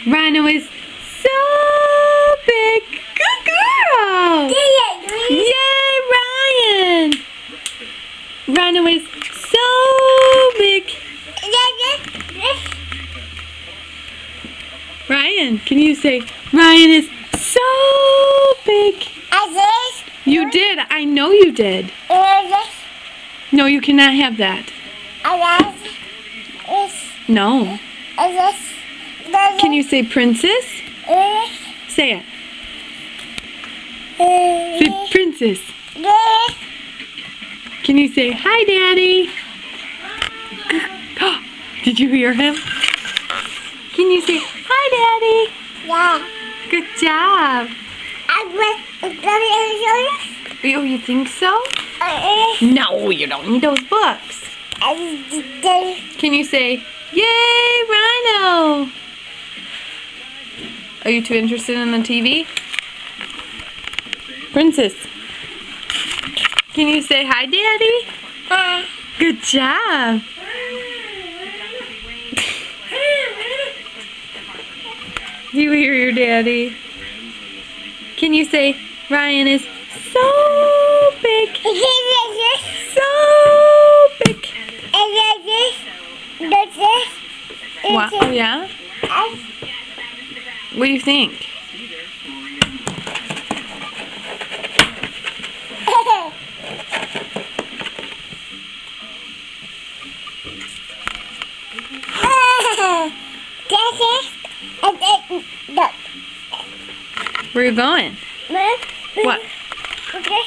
Rhino is so big. Good girl. Yay, Ryan. Rhino is so big. Ryan, can you say, Ryan is so big? You did. I know you did. No, you cannot have that. No. Can you say princess? Say it. Say princess. Can you say, hi, Daddy? Did you hear him? Can you say, hi, Daddy? Yeah. Good job. Oh, you think so? No, you don't need those books. Can you say, yay, Rhino? Are you too interested in the TV? Princess. Can you say hi, Daddy? Good job. Do you hear your daddy? Can you say, Ryan is so big? So big. What? Oh, yeah? What do you think? Where are you going? Mom? What? Okay,